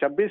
26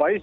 22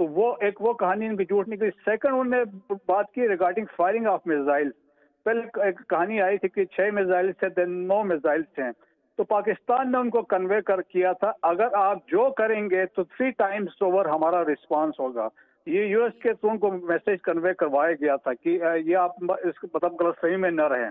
تو وہ کہانی ان کی جھوٹ نکلی. سیکنڈ انہوں نے بات کی ریگارڈنگ فائرنگ آف میزائل. پہلے ایک کہانی آئی تھی کہ 6 میزائل سے 9 میزائل ہیں. تو پاکستان نے ان کو کنوے کیا تھا اگر آپ جو کریں گے تو 3 ٹائمز اوور ہمارا رسپانس ہوگا. یہ یو ایس کے تھرو ان کو میسج کنوے کروایا گیا تھا کہ یہ آپ اس مطلب غلط فہمی میں نہ رہیں.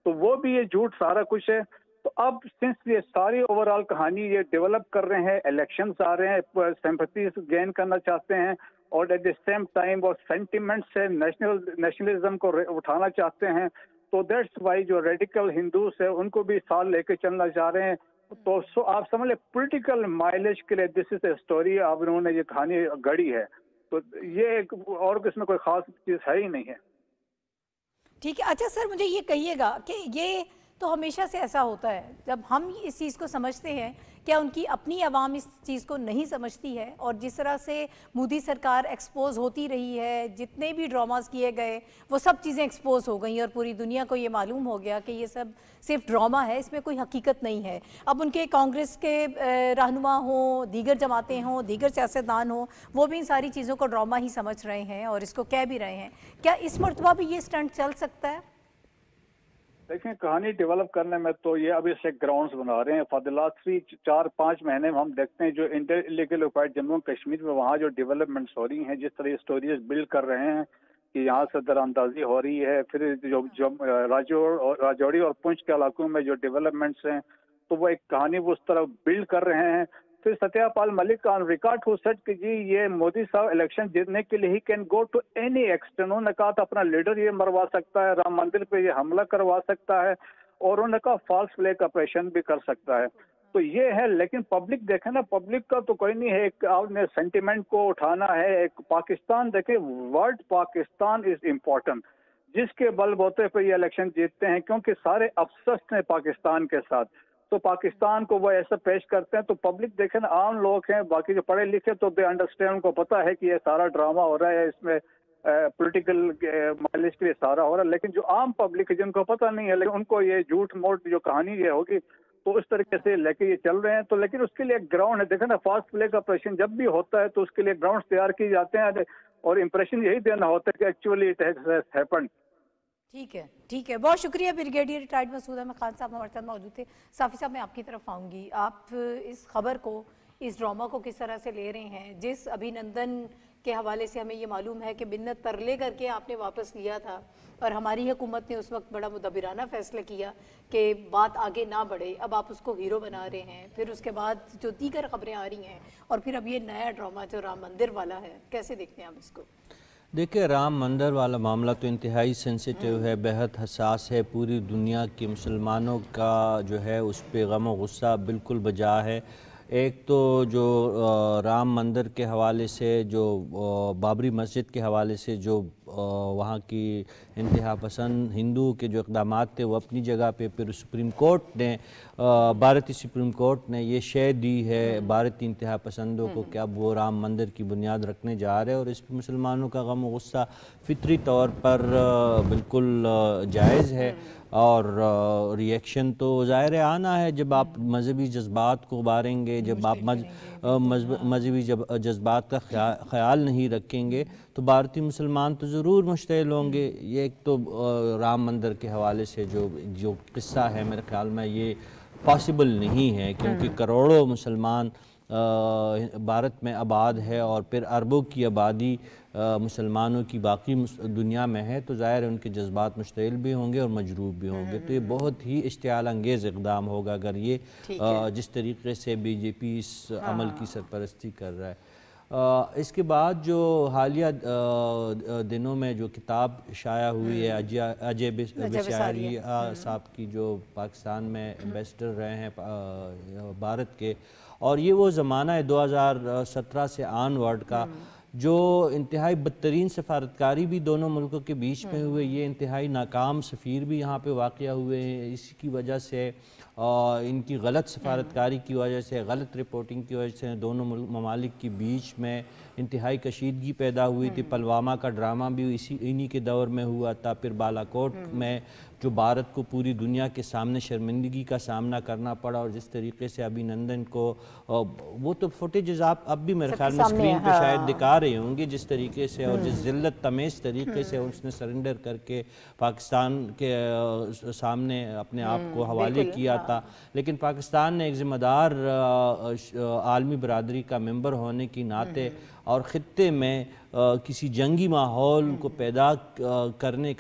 تو وہ بھی یہ جھوٹ سارا کچھ ہے. تو اب سنس یہ ساری اوور آل کہانی یہ ڈیولپ کر رہے ہیں, الیکشنز آ رہے ہیں, سمپتھیز گین کرنا چاہتے ہیں اور ایٹ دی سیم ٹائم وہ سینٹیمنٹ سے نیشنلزم کو اٹھانا چاہتے ہیں. تو دیٹس وائی جو ریڈیکل ہندوز ہیں ان کو بھی ساتھ لے کے چلنا چاہ رہے ہیں. تو آپ سمجھ لیں پولیٹیکل مائلیج کے لیے دس از اے اسٹوری. اب انہوں نے یہ کہانی گڑی ہے. تو یہ اور اس میں کوئی خاص چیز ہے ہی نہیں ہے. ٹھیک ہے. اچھا سر مجھے یہ کہیے گا کہ یہ تو ہمیشہ سے ایسا ہوتا ہے جب ہم اس چیز کو سمجھتے ہیں, کیا ان کی اپنی عوام اس چیز کو نہیں سمجھتی ہے؟ اور جس طرح سے مودی سرکار ایکسپوز ہوتی رہی ہے, جتنے بھی ڈراماز کیے گئے وہ سب چیزیں ایکسپوز ہو گئیں اور پوری دنیا کو یہ معلوم ہو گیا کہ یہ سب صرف ڈرامہ ہے, اس میں کوئی حقیقت نہیں ہے. اب ان کے کانگریس کے رہنما ہوں, دیگر جماعتیں ہوں, دیگر سیاستدان ہوں, وہ بھی ان ساری چیزوں کو ڈرامہ ہی سمجھ رہے ہیں اور اس کو کہہ بھی رہے ہیں. کیا اس مرتبہ بھی یہ اسٹنٹ چل سکتا ہے؟ دیکھیں کہانی ڈیولپ کرنے میں تو یہ ابھی سے گراؤنڈز بنا رہے ہیں. فار دی لاسٹ 4-5 مہینے میں ہم دیکھتے ہیں جو انلیگل آکوپائڈ جموں کشمیر میں وہاں جو ڈیولپمنٹس ہو رہی ہیں, جس طرح اسٹوریز بلڈ کر رہے ہیں کہ یہاں سے در اندازی ہو رہی ہے. پھر جو راجوری اور پونچھ کے علاقوں میں جو ڈیولپمنٹس ہیں تو وہ ایک کہانی وہ اس طرح بلڈ کر رہے ہیں. پھر ستیہ پال ملک آن ریکارڈ ہو سیٹ کہ جی یہ مودی صاحب الیکشن جیتنے کے لیے ہی can go to any extent. انہوں نے کہا تھا اپنا لیڈر یہ مروا سکتا ہے, رام مندر پہ یہ حملہ کروا سکتا ہے, اور انہوں نے کہا فالس فلیگ آپریشن بھی کر سکتا ہے. تو یہ ہے. لیکن پبلک دیکھیں نا, پبلک کا تو کوئی نہیں ہے. ایک آپ نے سینٹیمنٹ کو اٹھانا ہے. ایک پاکستان دیکھیں, ورڈ پاکستان از امپورٹنٹ, جس کے بل بوتے پہ یہ الیکشن جیتتے ہیں کیونکہ سارے ابسسڈ ہیں پاکستان کے ساتھ. تو پاکستان کو وہ ایسا پیش کرتے ہیں. تو پبلک دیکھیں نا, عام لوگ ہیں, باقی جو پڑھے لکھے تو دے انڈرسٹینڈ, ان کو پتا ہے کہ یہ سارا ڈرامہ ہو رہا ہے, اس میں پولیٹیکل مائلیج کے لیے سارا ہو رہا ہے. لیکن جو عام پبلک ہے جن کو پتہ نہیں ہے, لیکن ان کو یہ جھوٹ موٹ جو کہانی یہ ہوگی تو اس طریقے سے لے کے یہ چل رہے ہیں. تو لیکن اس کے لیے ایک گراؤنڈ ہے. دیکھیں نا, فاسٹ فلیگ آپریشن جب بھی ہوتا ہے تو اس کے لیے گراؤنڈ تیار کیے جاتے ہیں اور امپریشن یہی دینا ہوتا ہے کہ ایکچولی اٹ ہیز ہیپنڈ. ٹھیک ہے, ٹھیک ہے, بہت شکریہ. بریگیڈیئر ریٹائرڈ مسعود احمد خان صاحب ہمارے ساتھ موجود تھے. صافی صاحب میں آپ کی طرف آؤں گی. آپ اس خبر کو, اس ڈرامہ کو کس طرح سے لے رہے ہیں؟ جس ابھی نندن کے حوالے سے ہمیں یہ معلوم ہے کہ منت ترلے کر کے آپ نے واپس لیا تھا اور ہماری حکومت نے اس وقت بڑا مدبرانہ فیصلہ کیا کہ بات آگے نہ بڑھے. اب آپ اس کو ہیرو بنا رہے ہیں. پھر اس کے بعد جو دیگر خبریں آ رہی ہیں اور پھر اب یہ نیا ڈرامہ جو رام مندر والا ہے, کیسے دیکھتے ہیں آپ اس کو؟ دیکھیں, رام مندر والا معاملہ تو انتہائی سینسیٹیو ہے, بہت حساس ہے. پوری دنیا کے مسلمانوں کا جو ہے اس پہ غم و غصہ بالکل بجا ہے. ایک تو جو رام مندر کے حوالے سے, جو بابری مسجد کے حوالے سے جو وہاں کی انتہا پسند ہندو کے جو اقدامات تھے وہ اپنی جگہ پہ, پھر سپریم کورٹ نے, بھارتی سپریم کورٹ نے یہ شے دی ہے بھارتی انتہا پسندوں کو کہ اب وہ رام مندر کی بنیاد رکھنے جا رہے ہیں, اور اس پہ مسلمانوں کا غم و غصہ فطری طور پر بالکل جائز ہے. اور ریئیکشن تو ظاہر آنا ہے جب آپ مذہبی جذبات کو ابھاریں گے, جب آپ مذہبی جذبات کا خیال نہیں رکھیں گے تو بھارتی مسلمان تو ضرور مشتعل ہوں گے. یہ ایک تو رام مندر کے حوالے سے جو قصہ ہے, میرے خیال میں یہ پاسبل نہیں ہے, کیونکہ کروڑوں مسلمان بھارت میں آباد ہے اور پھر اربوں کی آبادی مسلمانوں کی باقی دنیا میں ہے, تو ظاہر ہے ان کے جذبات مشتعل بھی ہوں گے اور مجروح بھی ہوں گے. تو یہ بہت ہی اشتعال انگیز اقدام ہوگا اگر یہ جس طریقے سے بی جے پی اس عمل کی سرپرستی کر رہا ہے. اس کے بعد جو حالیہ دنوں میں جو کتاب شائع ہوئی ہے اجے بساریہ صاحب کی, جو پاکستان میں ایمبیسڈر رہے ہیں بھارت کے, اور یہ وہ زمانہ ہے 2017 سے آن ورڈ کا جو انتہائی بدترین سفارتکاری بھی دونوں ملکوں کے بیچ میں ہوئے. یہ انتہائی ناکام سفیر بھی یہاں پہ واقع ہوئے ہیں. اس کی وجہ سے ان کی غلط سفارتکاری کی وجہ سے, غلط رپورٹنگ کی وجہ سے دونوں ممالک کے بیچ میں انتہائی کشیدگی پیدا ہوئی تھی. پلوامہ کا ڈرامہ بھی انہی کے دور میں ہوا تھا. پھر بالاکوٹ میں جو بھارت کو پوری دنیا کے سامنے شرمندگی کا سامنا کرنا پڑا, اور جس طریقے سے ابھی نندن کو, وہ تو فوٹیجز آپ اب بھی میرے خیال میں اسکرین پہ شاید دکھا رہے ہوں گے, جس طریقے سے اور جس ذلت تمیز طریقے سے اس نے سرنڈر کر کے پاکستان کے سامنے اپنے آپ کو حوالے کیا تھا. لیکن پاکستان نے ایک ذمہ دار عالمی برادری کا ممبر ہونے کی ناطے اور خطے میں کسی جنگی ماحول کو پیدا کرنے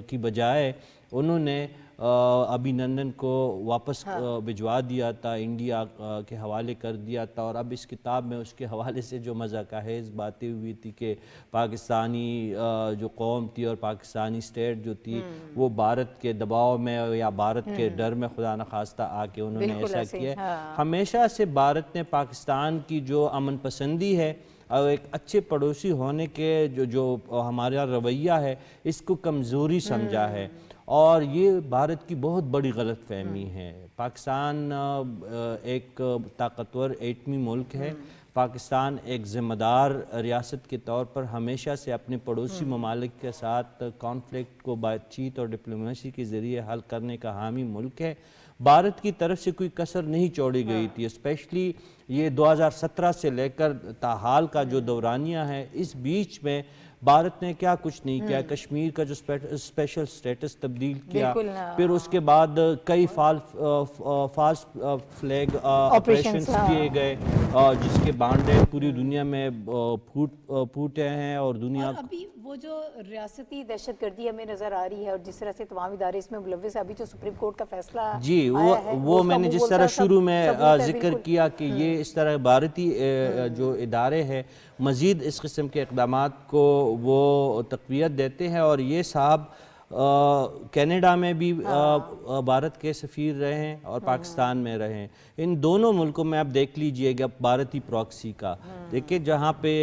کی بجائے انہوں نے ابھی نندن کو واپس بھجوا دیا تھا, انڈیا کے حوالے کر دیا تھا. اور اب اس کتاب میں اس کے حوالے سے جو مذاق خیز باتیں ہوئی تھی کہ پاکستانی جو قوم تھی اور پاکستانی اسٹیٹ جو تھی وہ بھارت کے دباؤ میں یا بھارت کے ڈر میں خدا نخواستہ آ کے انہوں نے ایسا کیا. ہمیشہ سے بھارت نے پاکستان کی جو امن پسندی ہے اور ایک اچھے پڑوسی ہونے کے جو ہمارا رویہ ہے اس کو کمزوری سمجھا ہے, اور یہ بھارت کی بہت بڑی غلط فہمی ہے. پاکستان ایک طاقتور ایٹمی ملک ہے. پاکستان ایک ذمہ دار ریاست کے طور پر ہمیشہ سے اپنے پڑوسی ممالک کے ساتھ کانفلکٹ کو بات چیت اور ڈپلومیسی کے ذریعے حل کرنے کا حامی ملک ہے. بھارت کی طرف سے کوئی کسر نہیں چھوڑی گئی تھی, اسپیشلی یہ 2017 سے لے کر تاحال کا جو دورانیہ ہے, اس بیچ میں بھارت نے کیا کچھ نہیں کیا. کشمیر کا جو اسپیشل سٹیٹس تبدیل کیا, پھر اس کے بعد کئی فالس فلیگ آپریشنز کیے گئے جس کے بانڈے پوری دنیا میں پھوٹے ہیں. اور دنیا ابھی وہ جو ریاستی دہشت گردی ہمیں نظر آ رہی ہے اور جس طرح سے تمام ادارے اس میں ملوث ہے, ابھی جو سپریم کورٹ کا فیصلہ جی وہ میں نے جس طرح شروع میں ذکر کیا کہ یہ اس طرح بھارتی جو ادارے ہیں مزید اس قسم کے اقدامات کو وہ تقویت دیتے ہیں. اور یہ صاحب کینیڈا میں بھی بھارت کے سفیر رہے ہیں اور پاکستان میں رہے ہیں. ان دونوں ملکوں میں آپ دیکھ لیجئے گا بھارتی پراکسی کا دیکھیں, جہاں پہ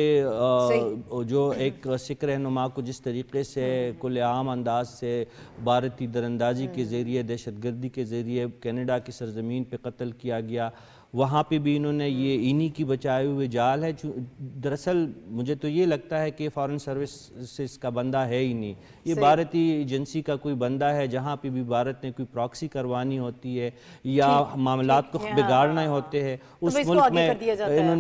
جو ایک سکھ رہنما کو جس طریقے سے کل عام انداز سے بھارتی دراندازی کے ذریعے, دہشت گردی کے ذریعے کینیڈا کی سرزمین پہ قتل کیا گیا, وہاں پہ بھی انہوں نے یہ انہی کی بچائے ہوئے جال ہے. دراصل مجھے تو یہ لگتا ہے کہ فارن سروسز کا بندہ ہے ہی نہیں, یہ بھارتی ایجنسی کا کوئی بندہ ہے. جہاں پہ بھی بھارت نے کوئی پراکسی کروانی ہوتی ہے یا معاملات کو بگاڑنا ہوتے ہیں, اس ملک میں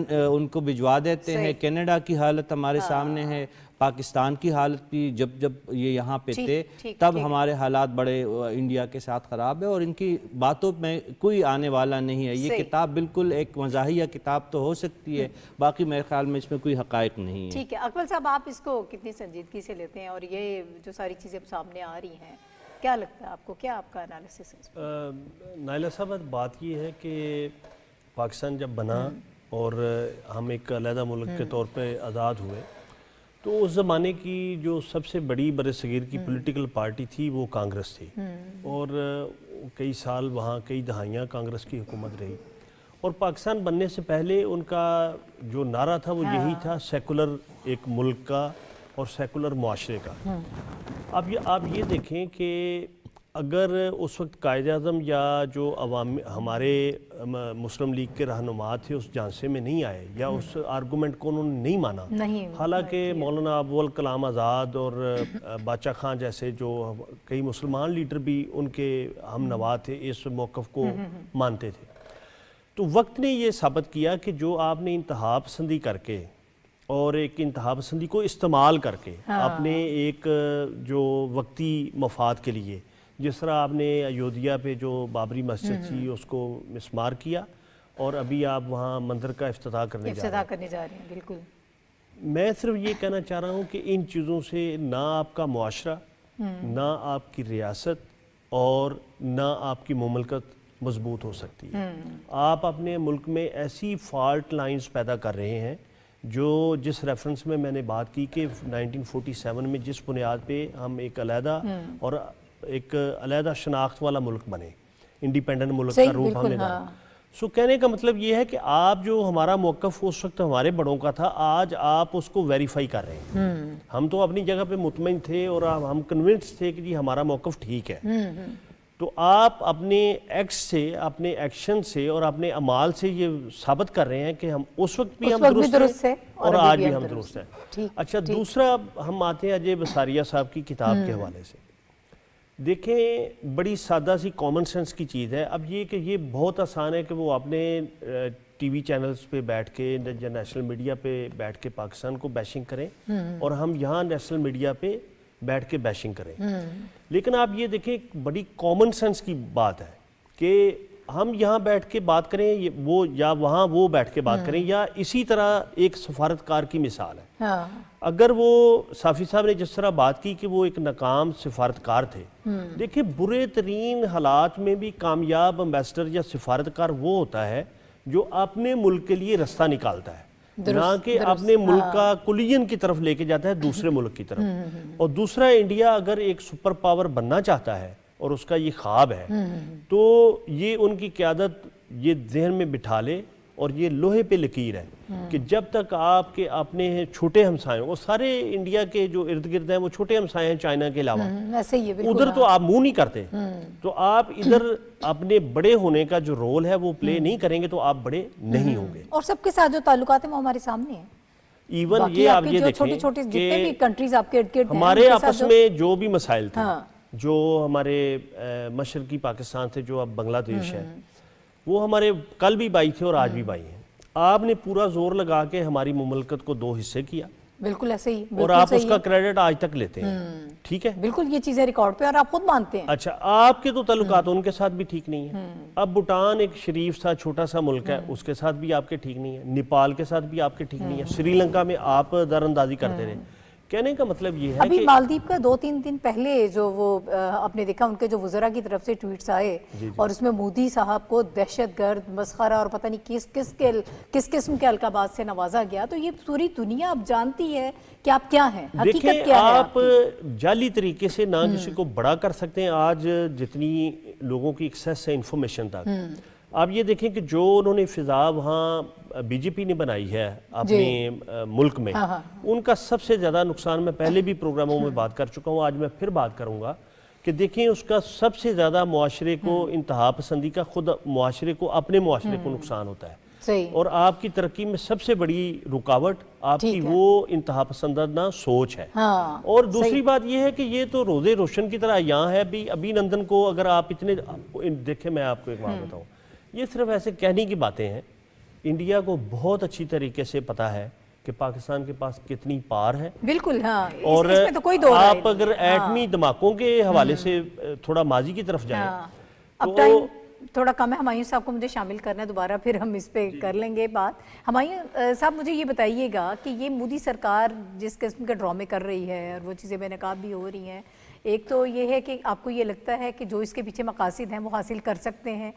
ان کو بھجوا دیتے ہیں. کینیڈا کی حالت ہمارے سامنے ہے, پاکستان کی حالت بھی جب یہ یہاں پہ تھے تب ہمارے حالات بڑے انڈیا کے ساتھ خراب ہے, اور ان کی باتوں میں کوئی آنے والا نہیں ہے. یہ کتاب بالکل ایک مزاحیہ کتاب تو ہو سکتی ہے, باقی میرے خیال میں اس میں کوئی حقائق نہیں ہے. ٹھیک ہے اقبال صاحب, آپ اس کو کتنی سنجیدگی سے لیتے ہیں, اور یہ جو ساری چیزیں سامنے آ رہی ہیں, کیا لگتا ہے آپ کو, کیا آپ کا انالیسس ہے؟ نائلہ صاحب, بات یہ ہے کہ پاکستان جب بنا اور ہم ایک علیحدہ ملک کے طور پہ آزاد ہوئے تو اس زمانے کی جو سب سے بڑی برصغیر کی پولیٹیکل پارٹی تھی وہ کانگریس تھی, اور کئی سال وہاں کئی دہائیاں کانگریس کی حکومت رہی. اور پاکستان بننے سے پہلے ان کا جو نعرہ تھا وہ یہی تھا, سیکولر ایک ملک کا اور سیکولر معاشرے کا. اب آپ یہ دیکھیں کہ اگر اس وقت قائد اعظم یا جو ہمارے مسلم لیگ کے رہنما تھے اس جانسے میں نہیں آئے یا اس آرگومنٹ کو انہوں نے نہیں مانا, حالانکہ مولانا ابوال کلام آزاد اور بادشاہ خان جیسے جو کئی مسلمان لیڈر بھی ان کے ہم نوا تھے, اس موقف کو مانتے تھے. تو وقت نے یہ ثابت کیا کہ جو آپ نے انتہا پسندی کر کے اور ایک انتہا پسندی کو استعمال کر کے اپنے ایک جو وقتی مفاد کے لیے, جس طرح آپ نے ایودھیا پہ جو بابری مسجد تھی اس کو مسمار کیا, اور ابھی آپ وہاں مندر کا افتتاح کرنے جا رہے ہیں. بالکل, میں صرف یہ کہنا چاہ رہا ہوں کہ ان چیزوں سے نہ آپ کا معاشرہ, نہ آپ کی ریاست اور نہ آپ کی مملکت مضبوط ہو سکتی ہے. آپ اپنے ملک میں ایسی فالٹ لائنز پیدا کر رہے ہیں جو جس ریفرنس میں نے بات کی کہ 1947 میں جس بنیاد پہ ہم ایک علیحدہ اور ایک علیحدہ شناخت والا ملک بنے, انڈیپینڈنٹ ملک کا روپ ہم نے ڈالا. سو کہنے کا مطلب یہ ہے کہ آپ جو ہمارا موقف اس وقت ہمارے بڑوں کا تھا, آج آپ اس کو ویریفائی کر رہے ہیں. ہم تو اپنی جگہ پہ مطمئن تھے اور ہم کنونس تھے کہ جی ہمارا موقف ٹھیک ہے. تو آپ اپنے ایکٹ سے، اپنے ایکشن سے اور اپنے اعمال سے یہ ثابت کر رہے ہیں کہ ہم اس وقت بھی ہم درست ہیں اور آج بھی ہم درست ہیں۔ اچھا، دوسرا ہم آتے ہیں اجے بساریہ صاحب کی کتاب کے حوالے سے۔ دیکھیں، بڑی سادہ سی کامن سینس کی چیز ہے۔ اب یہ کہ یہ بہت آسان ہے کہ وہ اپنے ٹی وی چینلز پہ بیٹھ کے یا نیشنل میڈیا پہ بیٹھ کے پاکستان کو بیشنگ کریں، اور ہم یہاں نیشنل میڈیا پہ بیٹھ کے بیشنگ کریں۔ لیکن آپ یہ دیکھیں، ایک بڑی کامن سینس کی بات ہے کہ ہم یہاں بیٹھ کے بات کریں وہ، یا وہاں وہ بیٹھ کے بات کریں، یا اسی طرح ایک سفارتکار کی مثال ہے۔ اگر وہ صافی صاحب نے جس طرح بات کی کہ وہ ایک ناکام سفارتکار تھے، دیکھیں برے ترین حالات میں بھی کامیاب امبیسڈر یا سفارتکار وہ ہوتا ہے جو اپنے ملک کے لیے رستہ نکالتا ہے، نہ کہ اپنے ملک کا کلین کی طرف لے کے جاتا ہے دوسرے ملک کی طرف۔ اور دوسرا، انڈیا اگر ایک سپر پاور بننا چاہتا ہے اور اس کا یہ خواب ہے، تو یہ ان کی قیادت یہ ذہن میں بٹھا لے، اور یہ لوہے پہ لکیر ہے کہ جب تک آپ کے اپنے چھوٹے ہمسایوں، وہ سارے انڈیا کے جو ارد گرد ہیں وہ چھوٹے ہمسائے ہیں چائنا کے علاوہ، ادھر تو آپ منہ نہیں کرتے، تو آپ ادھر اپنے بڑے ہونے کا جو رول ہے وہ پلے نہیں کریں گے تو آپ بڑے نہیں ہوں گے۔ اور سب کے ساتھ جو تعلقات ہیں وہ ہمارے سامنے ہیں۔ ایون یہ آپ یہ دیکھیں کہ ہمارے آپس میں جو بھی مسائل تھے، جو ہمارے مشرقی پاکستان سے جو اب بنگلہ دیش ہے، وہ ہمارے کل بھی بھائی تھے اور آج بھی بھائی ہیں۔ آپ نے پورا زور لگا کے ہماری مملکت کو 2 حصے کیا، بالکل ایسے ہی، اور آپ اس کا کریڈٹ آج تک لیتے ہیں، ٹھیک ہے؟ بالکل، یہ چیزیں ریکارڈ پہ اور آپ خود مانتے ہیں۔ اچھا، آپ کے تو تعلقات ان کے ساتھ بھی ٹھیک نہیں ہیں۔ اب بھوٹان ایک شریف سا چھوٹا سا ملک ہے، اس کے ساتھ بھی آپ کے ٹھیک نہیں ہے، نیپال کے ساتھ بھی آپ کے ٹھیک نہیں ہے، سری لنکا میں آپ در اندازی کرتے رہے۔ کہنے کا مطلب یہ ہے ابھی کہ مالدیپ کا 2-3 دن پہلے جو وہ آپ نے دیکھا ان کے جو وزراء کی طرف سے ٹویٹس آئے، اور اس میں مودی صاحب کو دہشت گرد، مسخرہ اور پتہ نہیں کس قسم کے القابات سے نوازا گیا، تو یہ پوری دنیا اب جانتی ہے کہ آپ کیا ہیں، حقیقت کیا ہے۔ آپ جعلی طریقے سے نہ کسی کو بڑا کر سکتے ہیں۔ آج جتنی لوگوں کی ایکسیس ہے انفارمیشن تک، آپ یہ دیکھیں کہ جو انہوں نے فضا وہاں بی جے پی نے بنائی ہے اپنے ملک میں، ان کا سب سے زیادہ نقصان، میں پہلے بھی پروگراموں میں بات کر چکا ہوں، آج میں پھر بات کروں گا کہ دیکھیں اس کا سب سے زیادہ معاشرے کو، انتہا پسندی کا خود معاشرے کو، اپنے معاشرے کو نقصان ہوتا ہے، اور آپ کی ترقی میں سب سے بڑی رکاوٹ آپ کی وہ انتہا پسندانہ سوچ ہے۔ اور دوسری بات یہ ہے کہ یہ تو روزے روشن کی طرح یہاں ہے۔ ابھی نندن کو اگر آپ اتنے دیکھیں، میں آپ کو ایک بات بتاؤں، یہ صرف ایسے کہنے کی باتیں ہیں۔ انڈیا کو بہت اچھی طریقے سے پتا ہے کہ پاکستان کے پاس کتنی پار ہے، بالکل، ہاں، اور آپ اگر ایٹمی دھماکوں کے حوالے سے تھوڑا ماضی کی طرف جائیں تو تھوڑا کم ہے۔ ہمایوں صاحب کو مجھے شامل کرنا ہے دوبارہ، پھر ہم اس پہ کر لیں گے بات۔ ہمایوں صاحب، مجھے یہ بتائیے گا کہ یہ مودی سرکار جس قسم کے ڈرامے کر رہی ہے اور وہ چیزیں بے نقاب بھی ہو رہی ہیں، ایک تو یہ ہے کہ آپ کو یہ لگتا ہے کہ جو اس کے پیچھے مقاصد ہیں وہ حاصل کر سکتے ہیں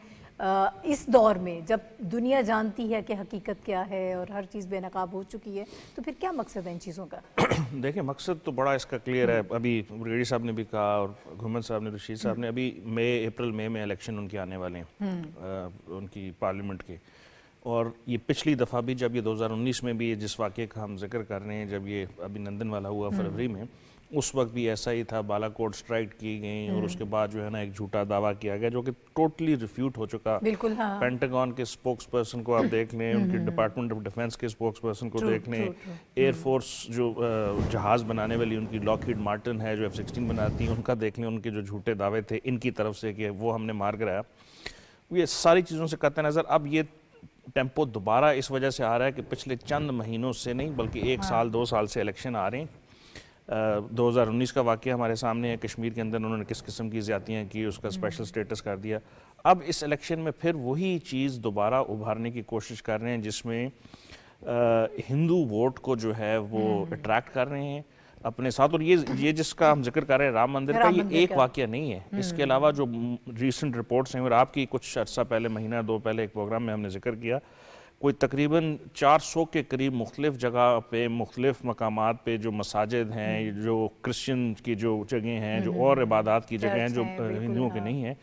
اس دور میں جب دنیا جانتی ہے کہ حقیقت کیا ہے اور ہر چیز بے نقاب ہو چکی ہے، تو پھر کیا مقصد ہے ان چیزوں کا؟ دیکھیں، مقصد تو بڑا اس کا کلیئر ہے۔ ابھی بریگیڈیئر صاحب نے بھی کہا، اور گھومن صاحب نے، رشید صاحب نے، ابھی اپریل مئی میں الیکشن ان کے آنے والے ہیں، ان کی پارلیمنٹ کے، اور یہ پچھلی دفعہ بھی جب یہ 2019 میں بھی جس واقعے کا ہم ذکر کر رہے ہیں، جب یہ ابھی نندن والا ہوا فروری میں، اس وقت بھی ایسا ہی تھا، بالا کوٹ سٹرائک کی گئی، اور اس کے بعد جو ہے نا ایک جھوٹا دعویٰ کیا گیا جو کہ ٹوٹلی ریفیوٹ ہو چکا۔ پینٹاگون کے سپوکس پرسن کو آپ دیکھ لیں، ان کے ڈپارٹمنٹ آف ڈیفنس کے سپوکس پرسن کو دیکھ لیں، ایئر فورس جو جہاز بنانے والی ان کی لاکہیڈ مارٹن ہے جو F-16 بناتی ہیں، ان کا دیکھ لیں، ان کے جو جھوٹے دعوے تھے ان کی طرف سے کہ وہ ہم نے مار گرایا۔ یہ ساری چیزوں سے قطع نظر اب یہ ٹیمپو دوبارہ اس وجہ سے آ رہا ہے کہ پچھلے چند مہینوں سے نہیں بلکہ 1 سال 2 سال سے الیکشن آ رہے ہیں۔ 2019 کا واقعہ ہمارے سامنے ہے، کشمیر کے اندر انہوں نے کس قسم کی زیادتیاں کی، اس کا اسپیشل سٹیٹس کر دیا۔ اب اس الیکشن میں پھر وہی چیز دوبارہ ابھارنے کی کوشش کر رہے ہیں، جس میں ہندو ووٹ کو جو ہے وہ اٹریکٹ کر رہے ہیں اپنے ساتھ۔ اور یہ جس کا ہم ذکر کر رہے ہیں رام مندر کا، یہ ایک واقعہ نہیں ہے، اس کے علاوہ جو ریسنٹ رپورٹس ہیں، اور آپ کی کچھ عرصہ پہلے، مہینہ 2 پہلے ایک پروگرام میں ہم نے ذکر کیا، کوئی تقریباً 400 کے قریب مختلف جگہ پہ، مختلف مقامات پہ جو مساجد ہیں، جو کرسچن کی جو جگہیں ہیں، جو اور عبادات کی جگہیں ہیں جو ہندوؤں کے نہیں ہیں،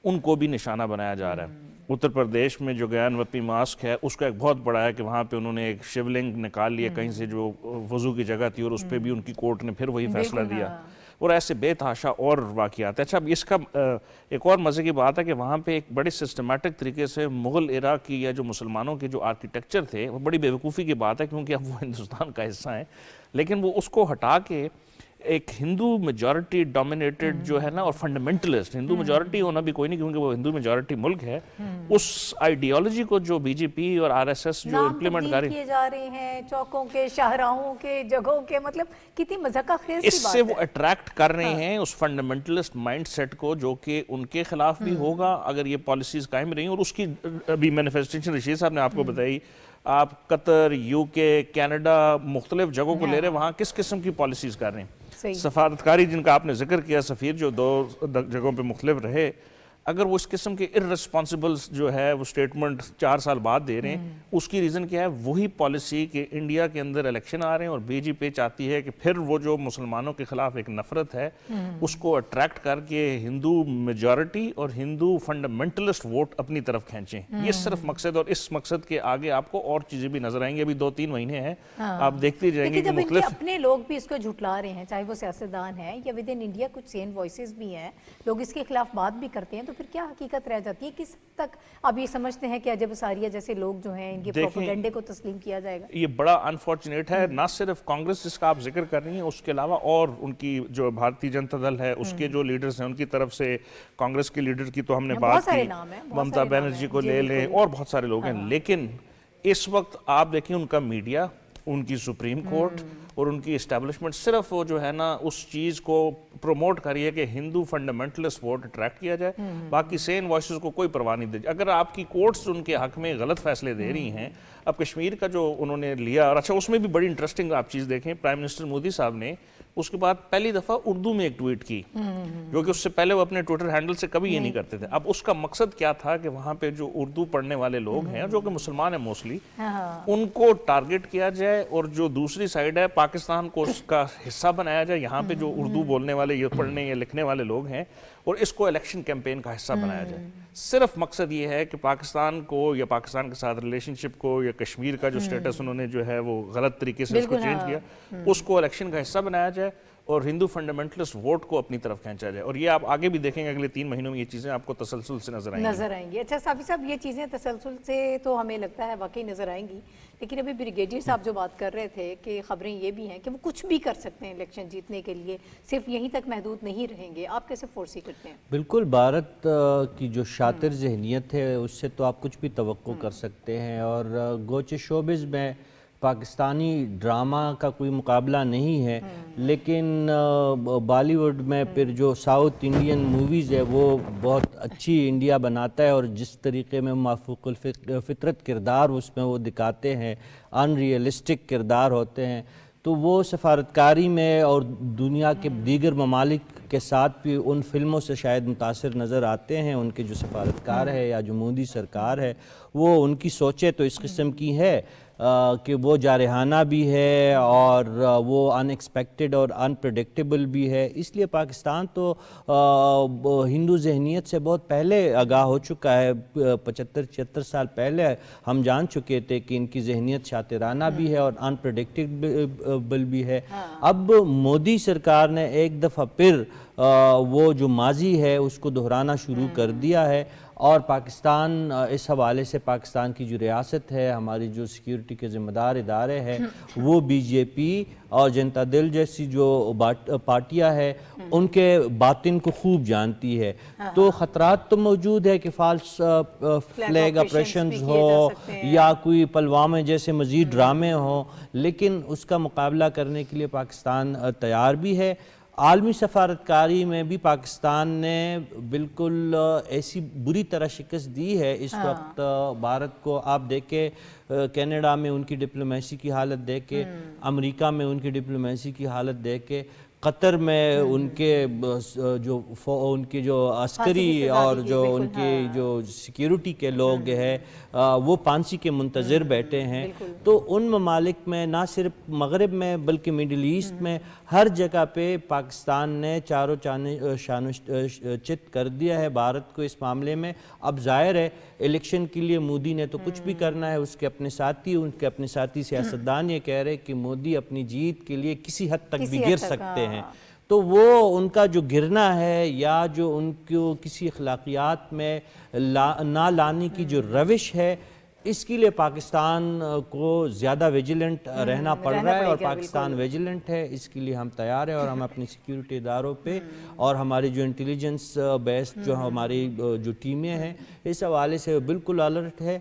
ان کو بھی نشانہ بنایا جا رہا ہے۔ اتر پردیش میں جو گیان وپی ماسک ہے، اس کا ایک بہت بڑا ہے کہ وہاں پہ انہوں نے ایک شیولنگ نکال لیا کہیں سے جو وضو کی جگہ تھی، اور اس پہ بھی ان کی کورٹ نے پھر وہی فیصلہ دیا۔ اور ایسے بے تحاشا اور واقعات ہیں. اچھا اب اس کا ایک اور مزے کی بات ہے کہ وہاں پہ ایک بڑے سسٹمیٹک طریقے سے مغل ایرا کی یا جو مسلمانوں کے جو آرکیٹیکچر تھے وہ بڑی بیوقوفی کی بات ہے کیونکہ اب وہ ہندوستان کا حصہ ہیں, لیکن وہ اس کو ہٹا کے ایک ہندو میجورٹی ڈومینیٹڈ جو ہے نا اور فنڈامنٹلسٹ, ہندو میجورٹی ہونا بھی کوئی نہیں کیونکہ وہ ہندو میجورٹی ملک ہے, اس آئیڈیالوجی کو جو بی جے پی اور آر ایس ایس جو امپلیمنٹ کر رہی کیے جا رہے ہیں, چوکوں کے, شاہراہوں کے, جگہوں کے, مطلب کتنی مذاکرہ خیز اس سے وہ اٹریکٹ کر رہے ہیں اس فنڈامنٹلسٹ مائنڈ سیٹ کو جو کہ ان کے خلاف بھی ہوگا اگر یہ پالیسیز قائم رہی, اور اس کی ابھی مینیفیسٹیشن رشید صاحب نے آپ کو بتائی. آپ قطر, یو کے, کینیڈا, مختلف جگہوں کو لے رہے ہیں, وہاں کس قسم کی پالیسیز کر رہے ہیں. سفارتکاری جن کا آپ نے ذکر کیا, سفیر جو 2 جگہوں پہ مختلف رہے, اگر وہ اس قسم کے ارسپانسبل جو ہے وہ سٹیٹمنٹ 4 سال بعد دے رہے ہیں, اس کی ریزن کیا ہے؟ وہی پالیسی کہ انڈیا کے اندر الیکشن آ رہے ہیں اور بی جے پی چاہتی ہے کہ پھر وہ جو مسلمانوں کے خلاف ایک نفرت ہے اس کو اٹریکٹ کر کے ہندو میجورٹی اور ہندو فنڈامنٹلسٹ ووٹ اپنی طرف کھینچیں. یہ صرف مقصد, اور اس مقصد کے آگے آپ کو اور چیزیں بھی نظر آئیں گی. ابھی 2-3 مہینے ہیں, آپ دیکھتے جائیں گے کہ مختلف اپنے لوگ بھی اس کو جھٹلا رہے ہیں, چاہے وہ سیاستدان ہیں یا ود ان انڈیا کچھ سین وائسز بھی ہیں, لوگ اس کے خلاف بات بھی کرتے ہیں, تو پھر کیا حقیقت رہ جاتی ہے؟ کس تک آپ یہ سمجھتے ہیں کہ عجب اساریہ جیسے لوگ جو ہیں ان کے پروپیگنڈے کو تسلیم کیا جائے گا؟ یہ بڑا انفارچونیٹ ہے. نہ صرف کانگریس جس کا آپ ذکر کر رہی ہیں, اس کے علاوہ اور ان کی جو بھارتی جنتا دل ہے اس کے جو لیڈرز ہیں ان کی طرف سے, کانگریس کے لیڈر کی تو ہم نے بات کی, ممتا بینرجی کو لے لیں, اور بہت سارے لوگ ہیں. لیکن اس وقت آپ دیکھیں ان کا میڈیا, ان کی سپریم کورٹ اور ان کی اسٹیبلشمنٹ صرف وہ جو ہے نا اس چیز کو پروموٹ کریے کہ ہندو فنڈامنٹلسٹ ووٹ اٹریکٹ کیا جائے, باقی سین وائسز کو کوئی پرواہ نہیں دی. اگر آپ کی کورٹس ان کے حق میں غلط فیصلے دے رہی ہیں, اب کشمیر کا جو انہوں نے لیا, اور اچھا اس میں بھی بڑی انٹرسٹنگ آپ چیز دیکھیں, پرائم منسٹر مودی صاحب نے اس کے بعد پہلی دفعہ اردو میں ایک ٹویٹ کی, جو کہ اس سے پہلے وہ اپنے ٹویٹر ہینڈل سے کبھی یہ نہیں کرتے تھے. اب اس کا مقصد کیا تھا کہ وہاں پہ جو اردو پڑھنے والے لوگ ہیں جو کہ مسلمان ہیں موسٹلی, ان کو ٹارگٹ کیا جائے, اور جو دوسری سائڈ ہے پاکستان کو اس کا حصہ بنایا جائے, یہاں پہ جو اردو بولنے والے یا پڑھنے یا لکھنے والے لوگ ہیں, اور اس کو الیکشن کیمپین کا حصہ بنایا جائے. صرف مقصد یہ ہے کہ پاکستان کو یا پاکستان کے ساتھ ریلیشن شپ کو یا کشمیر کا جو سٹیٹس انہوں نے جو ہے وہ غلط طریقے سے اس کو چینج کیا, اس کو الیکشن کا حصہ بنایا جائے اور ہندو فنڈامنٹلسٹ ووٹ کو اپنی طرف کھینچا جائے. اور یہ آپ آگے بھی دیکھیں گے اگلے 3 مہینوں میں یہ چیزیں آپ کو تسلسل سے نظر آئیں گی. اچھا صافی صاحب, یہ چیزیں تسلسل سے تو ہمیں لگتا ہے واقعی نظر آئیں گی, لیکن ابھی بریگیڈیئر صاحب جو بات کر رہے تھے کہ خبریں یہ بھی ہیں کہ وہ کچھ بھی کر سکتے ہیں الیکشن جیتنے کے لیے, صرف یہیں تک محدود نہیں رہیں گے. آپ کیسے فورسی کرتے ہیں؟ بالکل, بھارت کی جو شاطر ذہنیت ہے اس سے تو آپ کچھ بھی توقع کر سکتے ہیں, اور گوچہ شوبز میں پاکستانی ڈرامہ کا کوئی مقابلہ نہیں ہے, لیکن بالی ووڈ میں پھر جو ساؤتھ انڈین موویز ہے وہ بہت اچھی انڈیا بناتا ہے, اور جس طریقے میں موافق الفطرت کردار اس میں وہ دکھاتے ہیں, ان ریئلسٹک کردار ہوتے ہیں, تو وہ سفارتکاری میں اور دنیا کے دیگر ممالک کے ساتھ بھی ان فلموں سے شاید متاثر نظر آتے ہیں. ان کے جو سفارتکار ہے یا جو مودی سرکار ہے, وہ ان کی سوچیں تو اس قسم کی ہے کہ وہ جارحانہ بھی ہے اور وہ ان ایکسپیکٹڈ اور انپریڈکٹیبل بھی ہے. اس لیے پاکستان تو ہندو ذہنیت سے بہت پہلے آگاہ ہو چکا ہے. 75-76 سال پہلے ہم جان چکے تھے کہ ان کی ذہنیت شاطرانہ بھی ہے اور انپریڈکٹیبل بھی ہے. اب مودی سرکار نے ایک دفعہ پھر وہ جو ماضی ہے اس کو دہرانا شروع کر دیا ہے, اور پاکستان اس حوالے سے پاکستان کی جو ریاست ہے, ہماری جو سیکیورٹی کے ذمہ دار ادارے ہیں, وہ بی جے پی اور جنتا دل جیسی جو پارٹیاں ہیں ان کے باطن کو خوب جانتی ہے. تو خطرات تو موجود ہے کہ فالس فلیگ آپریشنز ہو یا کوئی پلوامہ جیسے مزید ڈرامے ہوں, لیکن اس کا مقابلہ کرنے کے لیے پاکستان تیار بھی ہے. عالمی سفارتکاری میں بھی پاکستان نے بالکل ایسی بری طرح شکست دی ہے اس وقت بھارت کو. آپ دیکھیں کینیڈا میں ان کی ڈپلومیسی کی حالت دیکھ کے, امریکہ میں ان کی ڈپلومیسی کی حالت دیکھ کے, قطر میں ان کے جو عسکری اور جو ان کی جو سیکیورٹی کے لوگ ہیں وہ پھانسی کے منتظر بیٹھے ہیں. تو ان ممالک میں نہ صرف مغرب میں بلکہ مڈل ایسٹ میں ہر جگہ پہ پاکستان نے چاروں شان چت کر دیا ہے بھارت کو اس معاملے میں. اب ظاہر ہے الیکشن کے لیے مودی نے تو کچھ بھی کرنا ہے, اس کے اپنے ساتھی سیاستدان یہ کہہ رہے کہ مودی اپنی جیت کے لیے کسی حد تک بھی گر سکتے ہیں. تو وہ ان کا جو گرنا ہے یا جو ان کو کسی اخلاقیات میں نہ لانے کی جو روش ہے، اس کے لیے پاکستان کو زیادہ ویجیلنٹ رہنا پڑ رہا ہے، اور پاکستان ویجیلنٹ ہے، اس کے لیے ہم تیار ہیں، اور ہم اپنی سیکیورٹی اداروں پہ اور ہماری جو انٹیلیجنس بیسڈ جو ہماری جو ٹیمیں ہیں اس حوالے سے بالکل الرٹ ہے،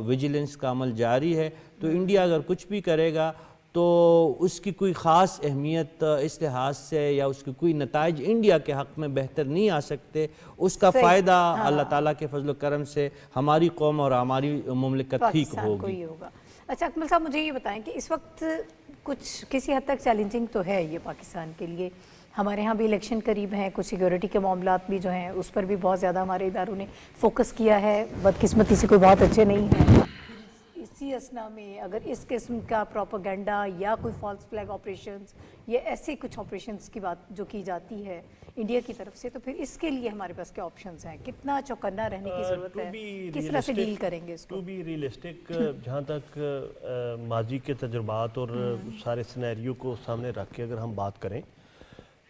ویجیلنس کا عمل جاری ہے۔ تو انڈیا اگر کچھ بھی کرے گا تو اس کی کوئی خاص اہمیت اس لحاظ سے یا اس کی کوئی نتائج انڈیا کے حق میں بہتر نہیں آ سکتے، اس کا فائدہ اللہ تعالیٰ کے فضل و کرم سے ہماری قوم اور ہماری مملکت ٹھیک ہوگی۔ اچھا اکمل صاحب، مجھے یہ بتائیں کہ اس وقت کچھ کسی حد تک چیلنجنگ تو ہے یہ پاکستان کے لیے، ہمارے ہاں بھی الیکشن قریب ہیں، کچھ سیکیورٹی کے معاملات بھی جو ہیں اس پر بھی بہت زیادہ ہمارے اداروں نے فوکس کیا ہے، بدقسمتی سے کوئی بہت اچھے نہیں ہیں۔ اسی اسنا میں اگر اس قسم کا پروپیگنڈا یا کوئی فالس فلیگ آپریشنز یا ایسے کچھ آپریشنز کی بات جو کی جاتی ہے انڈیا کی طرف سے، تو پھر اس کے لیے ہمارے پاس کیا آپشنز ہیں؟ کتنا چوکنا رہنے کی ضرورت ہے؟ کس طرح سے ڈیل کریں گے اس کو؟ ٹو بی ریئلسٹک، جہاں تک ماضی کے تجربات اور سارے سینیریو کو سامنے رکھ کے اگر ہم بات کریں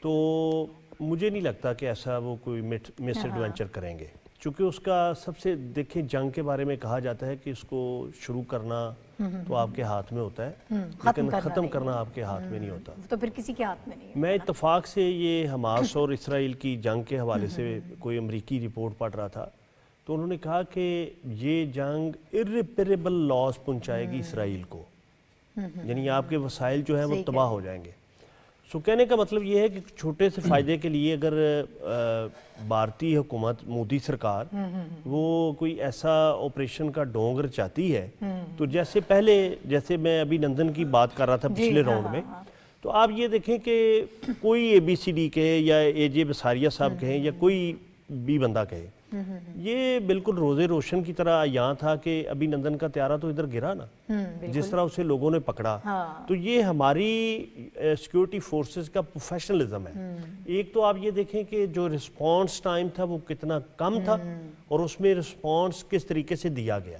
تو مجھے نہیں لگتا کہ ایسا وہ کوئی مس ایڈونچر کریں گے، چونکہ اس کا سب سے دیکھیں جنگ کے بارے میں کہا جاتا ہے کہ اس کو شروع کرنا تو آپ کے ہاتھ میں ہوتا ہے، لیکن ختم کرنا آپ کے ہاتھ میں نہیں ہوتا، تو پھر کسی کے ہاتھ میں نہیں ہے۔ میں اتفاق سے یہ حماس اور اسرائیل کی جنگ کے حوالے سے کوئی امریکی رپورٹ پڑھ رہا تھا، تو انہوں نے کہا کہ یہ جنگ irreparable لاس پہنچائے گی اسرائیل کو، یعنی آپ کے وسائل جو ہیں وہ تباہ ہو جائیں گے۔ سو کہنے کا مطلب یہ ہے کہ چھوٹے سے فائدے کے لیے اگر بھارتی حکومت مودی سرکار وہ کوئی ایسا آپریشن کا ڈونگ رچاتی ہے، تو جیسے میں ابھی نندن کی بات کر رہا تھا پچھلے راؤنڈ میں، تو آپ یہ دیکھیں کہ کوئی ABCD کہے یا AJ بساریہ صاحب کہیں یا کوئی بھی بندہ کہے، یہ بالکل روزے روشن کی طرح یہاں تھا کہ ابھی نندن کا طیارہ تو ادھر گرا نا، جس طرح اسے لوگوں نے پکڑا، تو یہ ہماری سیکیورٹی فورسز کا پروفیشنلزم ہے۔ ایک تو آپ یہ دیکھیں کہ جو رسپانس ٹائم تھا وہ کتنا کم تھا اور اس میں رسپانس کس طریقے سے دیا گیا،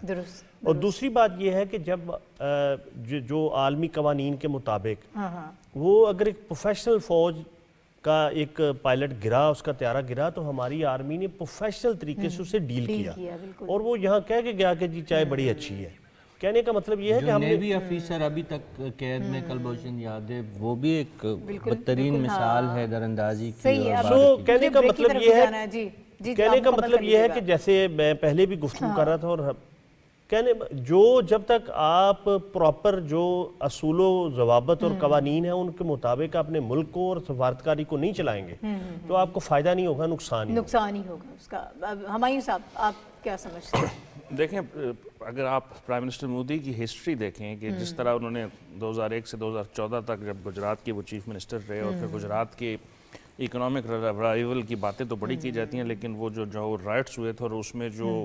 اور دوسری بات یہ ہے کہ جب جو عالمی قوانین کے مطابق وہ اگر ایک پروفیشنل فوج کا ایک پائلٹ گرا، اس کا طیارہ گرا، تو ہماری آرمی نے پروفیشنل طریقے سے اسے ڈیل کیا، اور وہ یہاں کہہ کے گیا کہ جی چائے بڑی اچھی ہے۔ کہنے کا مطلب یہ ہے کہ ہم نے نیوی افیسر ابھی تک قید میں کلبھوشن یادو، وہ بھی ایک بدترین مثال ہے در اندازی کی۔ کہنے کا مطلب یہ ہے کہ جیسے میں پہلے بھی گفتگو کر رہا تھا، اور جب تک آپ پراپر جو اصول و ضوابط اور قوانین ہیں ان کے مطابق اپنے ملک کو اور سفارتکاری کو نہیں چلائیں گے تو آپ کو فائدہ نہیں ہوگا، نقصان ہی ہوگا اس کا۔ ہمایوں صاحب آپ کیا سمجھتے ہیں؟ دیکھیں، اگر آپ پرائم منسٹر مودی کی ہسٹری دیکھیں کہ جس طرح انہوں نے 2001 سے 2014 تک جب گجرات کے وہ چیف منسٹر رہے، اور پھر گجرات کے اکنامک ریوائیول کی باتیں تو بڑی کی جاتی ہیں، لیکن وہ جو رائٹس ہوئے تھے اور اس میں جو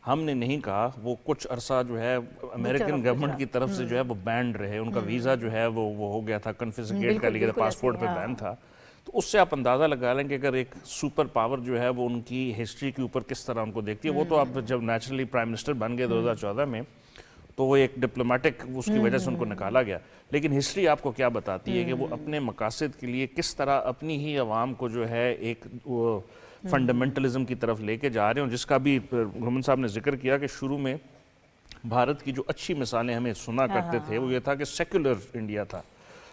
ہم نے نہیں کہا، وہ کچھ عرصہ جو ہے امریکن گورنمنٹ کی طرف سے جو ہے وہ بینڈ رہے، ان کا ویزا جو ہے وہ ہو گیا تھا، کنفسکیٹ کر لیا تھا، پاسپورٹ پہ بین تھا۔ تو اس سے آپ اندازہ لگا لیں کہ اگر ایک سپر پاور جو ہے وہ ان کی ہسٹری کے اوپر کس طرح ان کو دیکھتی ہے۔ وہ تو آپ جب نیچرلی پرائم منسٹر بن گئے 2014 میں تو وہ ایک ڈپلومیٹک اس کی وجہ سے ان کو نکالا گیا، لیکن ہسٹری آپ کو کیا بتاتی ہے کہ وہ اپنے مقاصد کے لیے کس طرح اپنی ہی عوام کو جو ہے ایک فنڈامنٹلزم کی طرف لے کے جا رہے ہیں، جس کا بھی گھومن صاحب نے ذکر کیا کہ شروع میں بھارت کی جو اچھی مثالیں ہمیں سنا کرتے تھے وہ یہ تھا کہ سیکولر انڈیا تھا،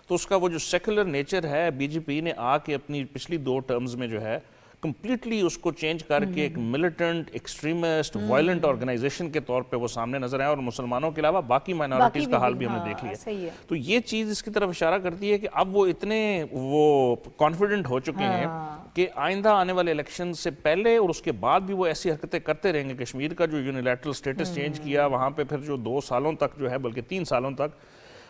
تو اس کا وہ جو سیکولر نیچر ہے بی جے پی نے آ کے اپنی پچھلی 2 ٹرمز میں جو ہے کمپلیٹلی اس کو چینج کر کے ایک ملیٹنٹ، ایکسٹریمسٹ، وائلنٹ آرگنائزیشن کے طور پہ وہ سامنے نظر آیا، اور مسلمانوں کے علاوہ باقی مائنورٹیز کا حال بھی ہم نے دیکھ لیا۔ تو یہ چیز اس کی طرف اشارہ کرتی ہے کہ اب وہ اتنے کانفیڈنٹ ہو چکے ہیں کہ آئندہ آنے والے الیکشن سے پہلے اور اس کے بعد بھی وہ ایسی حرکتیں کرتے رہیں گے۔ کشمیر کا جو یونیلیٹرل سٹیٹس چینج کیا، وہاں پہ پھر جو 2 سالوں تک جو ہے، بلکہ 3 سالوں تک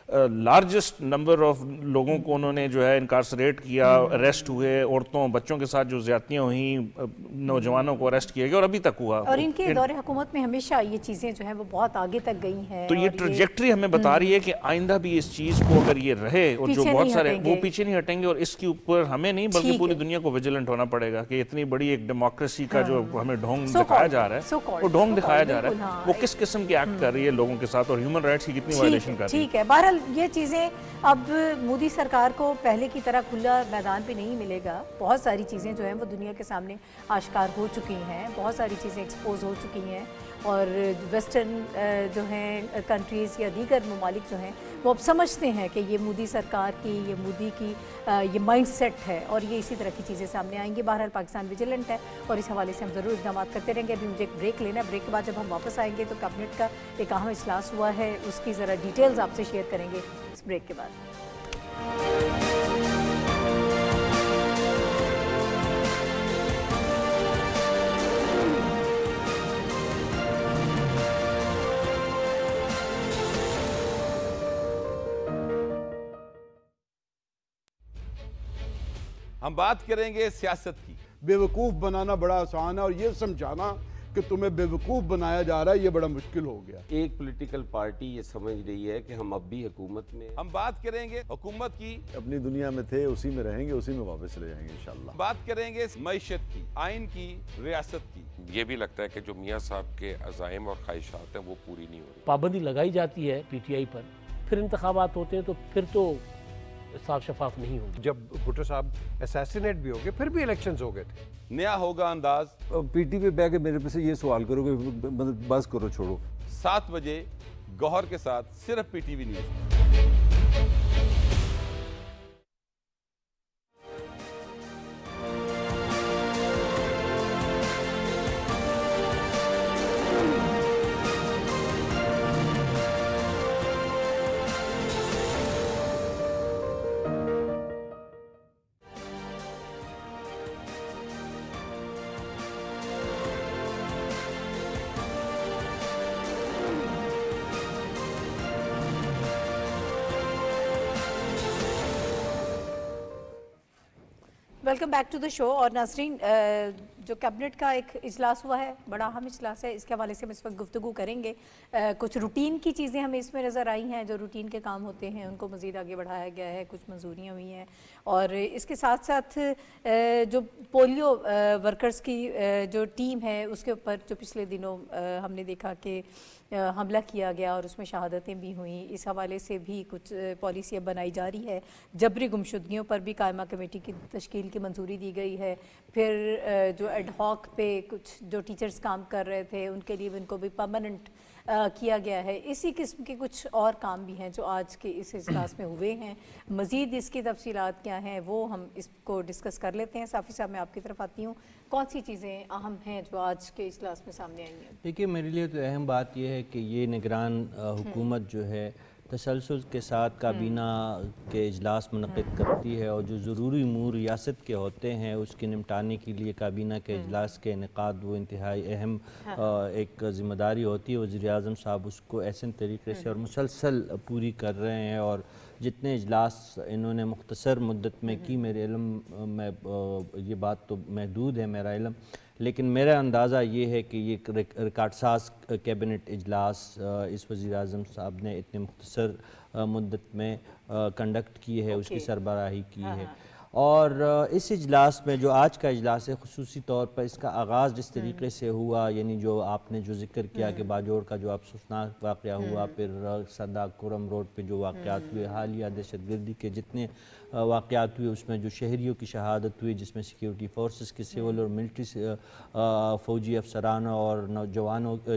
لارجسٹ نمبر آف لوگوں کو انہوں نے جو ہے انکارسریٹ کیا، اریسٹ ہوئے، عورتوں بچوں کے ساتھ جو زیادتیاں ہوئیں، نوجوانوں کو اریسٹ کیا گیا، اور ابھی تک ہوا۔ اور ان کے دور حکومت میں ہمیشہ یہ چیزیں جو ہیں وہ بہت آگے تک گئی ہیں، تو یہ ٹریجیکٹری ہمیں بتا رہی ہے کہ آئندہ بھی اس چیز کو اگر یہ رہے، اور جو بہت سارے وہ پیچھے نہیں ہٹیں گے، اور اس کے اوپر ہمیں نہیں بلکہ پوری دنیا کو ویجیلنٹ ہونا پڑے گا کہ اتنی بڑی ایک ڈیموکریسی کا جو ہمیں ڈھونگ دکھایا جا رہا ہے، وہ ڈھونگ دکھایا جا رہا ہے، وہ کس قسم کی ایکٹ کر رہی ہے لوگوں کے ساتھ، اور ہیومن رائٹس کی کتنی وائلیشن کر رہی ہے۔ ٹھیک ہے، بہرحال بہرحال یہ چیزیں اب مودی سرکار کو پہلے کی طرح کھلا میدان پہ نہیں ملے گا. بہت ساری چیزیں جو ہیں وہ دنیا کے سامنے آشکار ہو چکی ہیں, بہت ساری چیزیں ایکسپوز ہو چکی ہیں, اور ویسٹرن جو ہیں کنٹریز یا دیگر ممالک جو ہیں وہ اب سمجھتے ہیں کہ یہ مودی سرکار کی, یہ مودی کی یہ مائنڈ سیٹ ہے, اور یہ اسی طرح کی چیزیں سامنے آئیں گی. بہرحال پاکستان ویجیلنٹ ہے اور اس حوالے سے ہم ضرور اقدامات کرتے رہیں گے. ابھی مجھے ایک بریک لینا ہے, بریک کے بعد جب ہم واپس آئیں گے تو کیبنٹ کا ایک اہم اجلاس ہوا ہے, اس کی ذرا ڈیٹیلز آپ سے شیئر کریں گے اس بریک کے بعد. ہم بات کریں گے سیاست کی. بیوقوف بنانا بڑا آسان ہے اور یہ سمجھانا کہ تمہیں بیوقوف بنایا جا رہا ہے یہ بڑا مشکل ہو گیا. ایک پولیٹیکل پارٹی یہ سمجھ رہی ہے کہ ہم اب بھی حکومت میں. ہم بات کریں گے حکومت کی. اپنی دنیا میں تھے, اسی میں رہیں گے, اسی میں واپس رہ جائیں گے انشاءاللہ. بات کریں گے معیشت کی, آئین کی, ریاست کی. یہ بھی لگتا ہے کہ جو میاں صاحب کے عزائم اور خواہشات ہیں وہ پوری نہیں ہو رہی. پابندی لگائی جاتی ہے پی ٹی آئی پر, پھر انتخابات ہوتے ہیں تو پھر تو صاف شفاف نہیں ہوں گے. جب بھٹو صاحب اسیسینیٹ بھی ہو گئے پھر بھی الیکشنز ہو گئے تھے. نیا ہوگا انداز. پی ٹی پہ بیٹھ کے میرے پہ سے یہ سوال کرو کہ بس کرو, چھوڑو. 7 بجے گوہر کے ساتھ صرف P T V news. Welcome back to the show. اور ناظرین, جو کیبنٹ کا ایک اجلاس ہوا ہے, بڑا اہم اجلاس ہے, اس کے حوالے سے ہم اس وقت گفتگو کریں گے. کچھ روٹین کی چیزیں ہمیں اس میں نظر آئی ہیں, جو روٹین کے کام ہوتے ہیں ان کو مزید آگے بڑھایا گیا ہے, کچھ منظوریاں ہوئی ہیں, اور اس کے ساتھ ساتھ جو پولیو ورکرز کی جو ٹیم ہے اس کے اوپر جو پچھلے دنوں ہم نے دیکھا کہ حملہ کیا گیا اور اس میں شہادتیں بھی ہوئیں, اس حوالے سے بھی کچھ پالیسی اب بنائی جا رہی ہے. جبری گمشدگیوں پر بھی قائمہ کمیٹی کی تشکیل کی منظوری دی گئی ہے. پھر جو ایڈ ہاک پہ کچھ جو ٹیچرز کام کر رہے تھے ان کے لیے ان کو بھی پرماننٹ کیا گیا ہے. اسی قسم کے کچھ اور کام بھی ہیں جو آج کے اس اجلاس میں ہوئے ہیں. مزید اس کی تفصیلات کیا ہیں وہ ہم اس کو ڈسکس کر لیتے ہیں. صافی صاحب, میں آپ کی طرف آتی ہوں, کون سی چیزیں اہم ہیں جو آج کے اجلاس میں سامنے آئی ہیں؟ دیکھیے, میرے لیے تو اہم بات یہ ہے کہ یہ نگران حکومت جو ہے تسلسل کے ساتھ کابینہ کے اجلاس منعقد کرتی ہے, اور جو ضروری امور ریاست کے ہوتے ہیں اس کے نمٹانے کے لیے کابینہ کے اجلاس کے انعقاد وہ انتہائی اہم ایک ذمہ داری ہوتی ہے. وزیر اعظم صاحب اس کو احسن طریقے سے اور مسلسل پوری کر رہے ہیں, اور جتنے اجلاس انہوں نے مختصر مدت میں کی, میرے علم میں یہ بات تو محدود ہے میرا علم, لیکن میرا اندازہ یہ ہے کہ یہ ریکارڈ ساز کیبنٹ اجلاس اس وزیر اعظم صاحب نے اتنے مختصر مدت میں کنڈکٹ کی ہے, اس کی سربراہی کی ہے. اور اس اجلاس میں جو آج کا اجلاس ہے, خصوصی طور پر اس کا آغاز جس طریقے سے ہوا, یعنی جو آپ نے جو ذکر کیا کہ باجوڑ کا جو افسوسناک واقعہ ہوا, پھر سدا کرم روڈ پہ جو واقعات ہوئے, حالیہ دہشت گردی کے جتنے واقعات ہوئے اس میں جو شہریوں کی شہادت ہوئی, جس میں سیکیورٹی فورسز کے سول اور ملٹری فوجی افسرانوں اور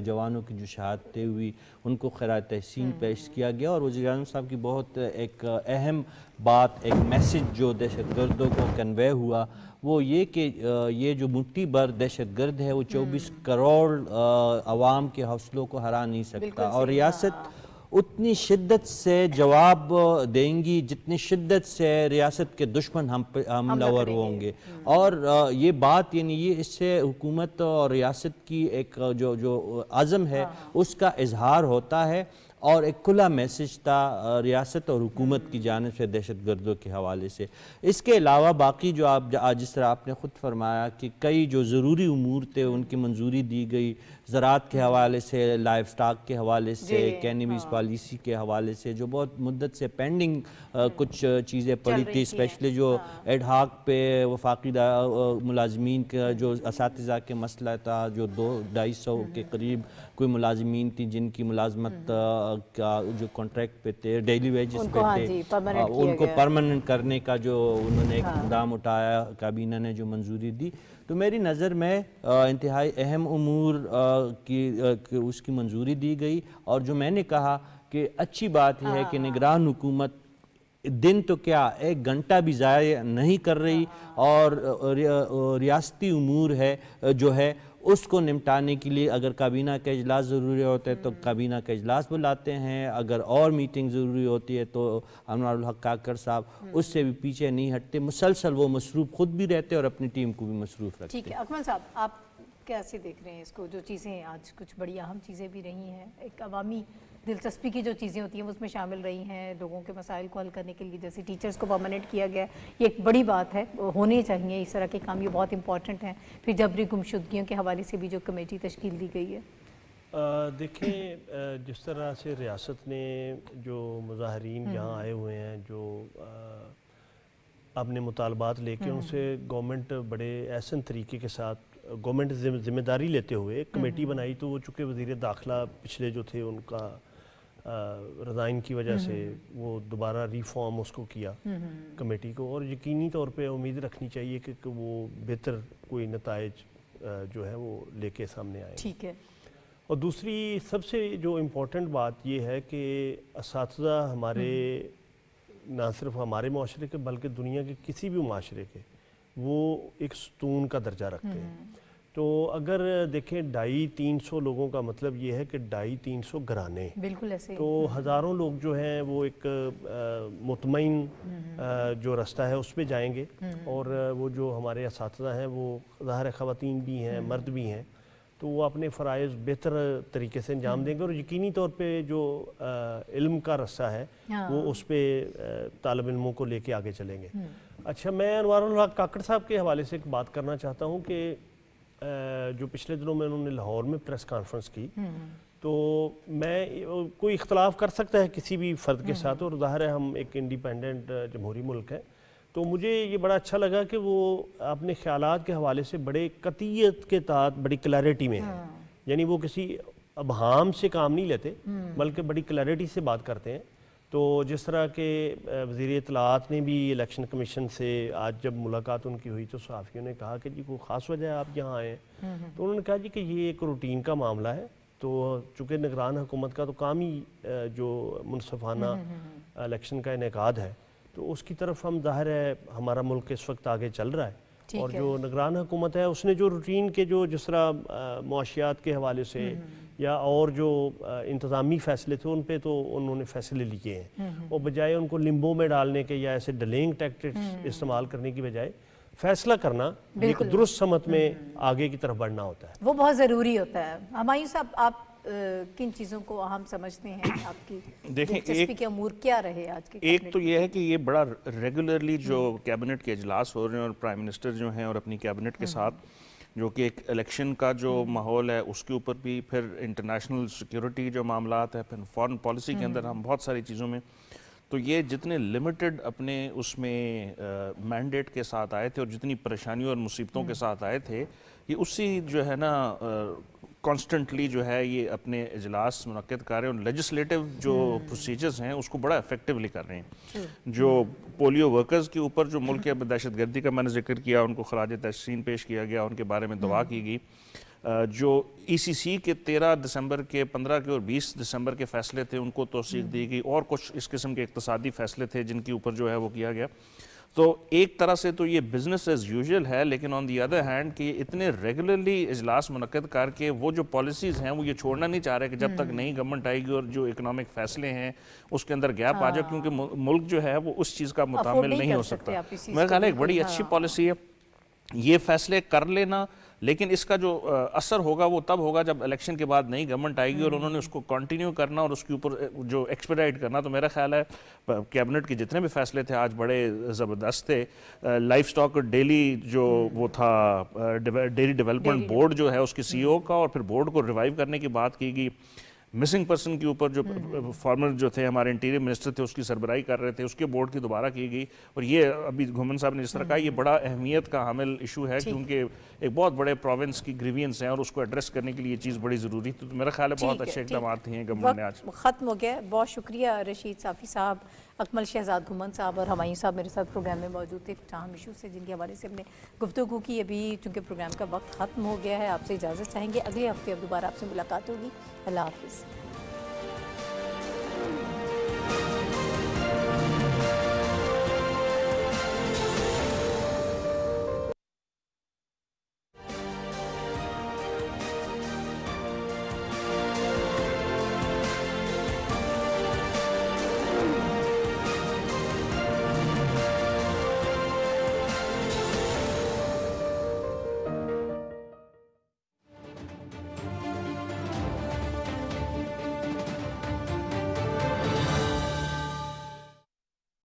جوانوں کی جو شہادتیں ہوئی ان کو خراج تحسین پیش کیا گیا. اور وزیر اعظم صاحب کی بہت ایک اہم بات, ایک میسج جو دہشت گردوں کو کنوے ہوا وہ یہ کہ یہ جو مٹھی بھر دہشت گرد ہے وہ 24 کروڑ عوام کے حوصلوں کو ہرا نہیں سکتا, اور ریاست اتنی شدت سے جواب دیں گی جتنی شدت سے ریاست کے دشمن حملہ ور ہوں گے. اور یہ بات یعنی یہ اس سے حکومت اور ریاست کی ایک جو عزم ہے اس کا اظہار ہوتا ہے, اور ایک کھلا میسج تھا ریاست اور حکومت کی جانب سے دہشت گردوں کے حوالے سے. اس کے علاوہ باقی جو آپ جس طرح آپ نے خود فرمایا کہ کئی جو ضروری امور تھے ان کی منظوری دی گئی, زراعت کے حوالے سے, لائف سٹاک کے حوالے سے, کینیبیز پالیسی کے حوالے سے جو بہت مدت سے پینڈنگ کچھ چیزیں پڑی تھی, اسپیشلی جو ایڈ ہاک پہ وفاقی ملازمین کا جو اساتذہ کے مسئلہ تھا, جو 200-250 کے قریب کوئی ملازمین تھی جن کی ملازمت کا جو کانٹریکٹ پہ تھے ڈیلی ویجز پہ تھے ان کو پرماننٹ کرنے کا جو انہوں نے ایک اقدام اٹھایا، کابینہ نے جو منظوری دی، تو میری نظر میں انتہائی اہم امور کی اس کی منظوری دی گئی. اور جو میں نے کہا کہ اچھی بات ہے کہ نگران حکومت دن تو کیا 1 گھنٹہ بھی ضائع نہیں کر رہی، اور ریاستی امور ہے جو ہے اس کو نمٹانے کے لیے اگر کابینہ کا اجلاس ضروری ہوتا ہے تو کابینہ کا اجلاس بلاتے ہیں، اگر اور میٹنگ ضروری ہوتی ہے تو انوار الحق کاکڑ صاحب اس سے بھی پیچھے نہیں ہٹتے، مسلسل وہ مصروف خود بھی رہتے اور اپنی ٹیم کو بھی مصروف رکھتے. ٹھیک ہے اکمل صاحب، آپ کیسے دیکھ رہے ہیں اس کو؟ جو چیزیں آج کچھ بڑی اہم چیزیں بھی رہی ہیں، ایک عوامی دلچسپی کی جو چیزیں ہوتی ہیں اس میں شامل رہی ہیں، لوگوں کے مسائل کو حل کرنے کے لیے جیسے ٹیچرز کو پرماننٹ کیا گیا، یہ ایک بڑی بات ہے، ہونے چاہیے اس طرح کے کام، یہ بہت امپورٹنٹ ہیں. پھر جبری گمشدگیوں کے حوالے سے بھی جو کمیٹی تشکیل دی گئی ہے. دیکھیں جس طرح سے ریاست نے جو مظاہرین یہاں آئے ہوئے ہیں، جو اپنے مطالبات لے کے ان سے گورنمنٹ بڑے احسن طریقے کے ساتھ گورنمنٹ ذمہ داری لیتے ہوئے ایک کمیٹی بنائی، تو وہ چونکہ وزیر داخلہ پچھلے جو تھے ان کا رضائن کی وجہ سے وہ دوبارہ ریفارم اس کو کیا کمیٹی کو، اور یقینی طور پہ امید رکھنی چاہیے کہ وہ بہتر کوئی نتائج جو ہے وہ لے کے سامنے آئے. ٹھیک ہے. اور دوسری سب سے جو امپورٹنٹ بات یہ ہے کہ اساتذہ ہمارے نہ صرف ہمارے معاشرے کے بلکہ دنیا کے کسی بھی معاشرے کے وہ ایک ستون کا درجہ رکھتے ہیں. تو اگر دیکھیں 250-300 لوگوں کا مطلب یہ ہے کہ 250-300 گھرانے، بالکل ایسے، تو ہزاروں لوگ جو ہیں وہ ایک مطمئن جو رستہ ہے اس پہ جائیں گے، اور وہ جو ہمارے اساتذہ ہیں وہ ظاہر خواتین بھی ہیں مرد بھی ہیں، تو وہ اپنے فرائض بہتر طریقے سے انجام دیں گے، اور یقینی طور پہ جو علم کا رستہ ہے وہ اس پہ طالب علموں کو لے کے آگے چلیں گے. اچھا، میں انوار الحق کاکڑ صاحب کے حوالے سے ایک بات کرنا چاہتا ہوں کہ جو پچھلے دنوں میں انہوں نے لاہور میں پریس کانفرنس کی، تو میں کوئی اختلاف کر سکتا ہے کسی بھی فرد کے ساتھ، اور ظاہر ہے ہم ایک انڈیپینڈنٹ جمہوری ملک ہے، تو مجھے یہ بڑا اچھا لگا کہ وہ اپنے خیالات کے حوالے سے بڑے قطعیت کے تحت بڑی کلیئرٹی میں ہیں، یعنی وہ کسی ابہام سے کام نہیں لیتے بلکہ بڑی کلیئرٹی سے بات کرتے ہیں. تو جس طرح کہ وزیر اطلاعات نے بھی الیکشن کمیشن سے آج جب ملاقات ان کی ہوئی تو صحافیوں نے کہا کہ جی کوئی خاص وجہ ہے آپ یہاں آئے ہیں، تو انہوں نے کہا جی کہ یہ ایک روٹین کا معاملہ ہے، تو چونکہ نگران حکومت کا تو کام ہی جو منصفانہ الیکشن کا انعقاد ہے، تو اس کی طرف ہم ظاہر ہے ہمارا ملک اس وقت آگے چل رہا ہے، اور جو نگران حکومت ہے اس نے جو روٹین کے جو جس طرح معاشیات کے حوالے سے یا اور جو انتظامی فیصلے تھے ان پہ تو انہوں نے فیصلے لیے ہیں، اور بجائے ان کو لمبو میں ڈالنے کے یا ایسے ڈیلینگ ٹیکٹکس استعمال کرنے کی بجائے فیصلہ کرنا ایک درست سمت میں آگے کی طرف بڑھنا ہوتا ہے، وہ بہت ضروری ہوتا ہے. ہمایوں صاحب، آپ کن چیزوں کو اہم سمجھتے ہیں؟ آپ کی دلچسپی کے امور کیا رہے آج کے؟ ایک تو یہ ہے کہ یہ بڑا ریگولرلی جو کیبنٹ کے اجلاس ہو رہے ہیں، اور پرائم منسٹر جو ہیں اور اپنی کیبنٹ کے ساتھ جو کہ ایک الیکشن کا جو ماحول ہے اس کے اوپر بھی، پھر انٹرنیشنل سیکیورٹی جو معاملات ہے، پھر فارن پالیسی کے اندر ہم بہت ساری چیزوں میں، تو یہ جتنے لمیٹڈ اپنے اس میں مینڈیٹ کے ساتھ آئے تھے اور جتنی پریشانیوں اور مصیبتوں کے ساتھ آئے تھے، یہ اسی جو ہے نا کانسٹنٹلی جو ہے یہ اپنے اجلاس منعقد کر رہے ہیں، اور لیجسلیٹو جو پروسیجرز ہیں اس کو بڑا افیکٹولی کر رہے ہیں. جو پولیو ورکرز کے اوپر جو ملک دہشت گردی کا میں نے ذکر کیا، ان کو خراج تحسین پیش کیا گیا، ان کے بارے میں دعا کی گئی. جو ای سی سی کے 13 دسمبر کے 15 کے اور 20 دسمبر کے فیصلے تھے ان کو توثیق دی گئی، اور کچھ اس قسم کے اقتصادی فیصلے تھے جن کے اوپر جو ہے وہ کیا گیا. تو ایک طرح سے تو یہ بزنس ایز یوزول ہے، لیکن آن دی ادر ہینڈ کہ اتنے ریگولرلی اجلاس منعقد کر کے وہ جو پالیسیز ہیں وہ یہ چھوڑنا نہیں چاہ رہے کہ جب تک نئی گورنمنٹ آئے گی اور جو اکنامک فیصلے ہیں اس کے اندر گیپ آ جائے، کیونکہ ملک جو ہے وہ اس چیز کا متحمل نہیں ہو سکتا. میرے خیال ہے ایک بڑی اچھی پالیسی ہے یہ فیصلے کر لینا، لیکن اس کا جو اثر ہوگا وہ تب ہوگا جب الیکشن کے بعد نئی گورنمنٹ آئے گی اور انہوں نے اس کو کنٹینیو کرنا اور اس کے اوپر جو ایکسپیڈائٹ کرنا. تو میرا خیال ہے کیبنٹ کے جتنے بھی فیصلے تھے آج بڑے زبردست تھے. لائف سٹاک ڈیلی جو وہ تھا ڈیری ڈیولپمنٹ بورڈ جو ہے اس کی سی او کا، اور پھر بورڈ کو ریوائیو کرنے کی بات کی گئی. مسنگ پرسن کے اوپر جو فارمر جو تھے ہمارے انٹیریئر منسٹر تھے اس کی سربراہی کر رہے تھے، اس کے بورڈ کی دوبارہ کی گئی، اور یہ ابھی گھومن صاحب نے جس طرح کہا یہ بڑا اہمیت کا حامل ایشو ہے، کیونکہ ایک بہت بڑے پروونس کی گریوینس ہیں اور اس کو ایڈریس کرنے کے لیے یہ چیز بڑی ضروری ہے۔ تو میرا خیال ہے بہت اچھے اقدامات ہیں گورنمنٹ نے آج۔ ختم ہو گیا، بہت شکریہ رشید صافی صاحب، اکمل شہزاد گھومن صاحب اور ہمایوں صاحب میرے ساتھ پروگرام میں موجود تھے کچھ اہم ایشو سے جن کے حوالے سے ہم نے گفتگو کی۔ ابھی چونکہ پروگرام کا وقت ختم ہو گیا ہے، آپ سے اجازت چاہیں گے، اگلے ہفتے اب دوبارہ آپ سے ملاقات ہوگی۔ اللہ حافظ۔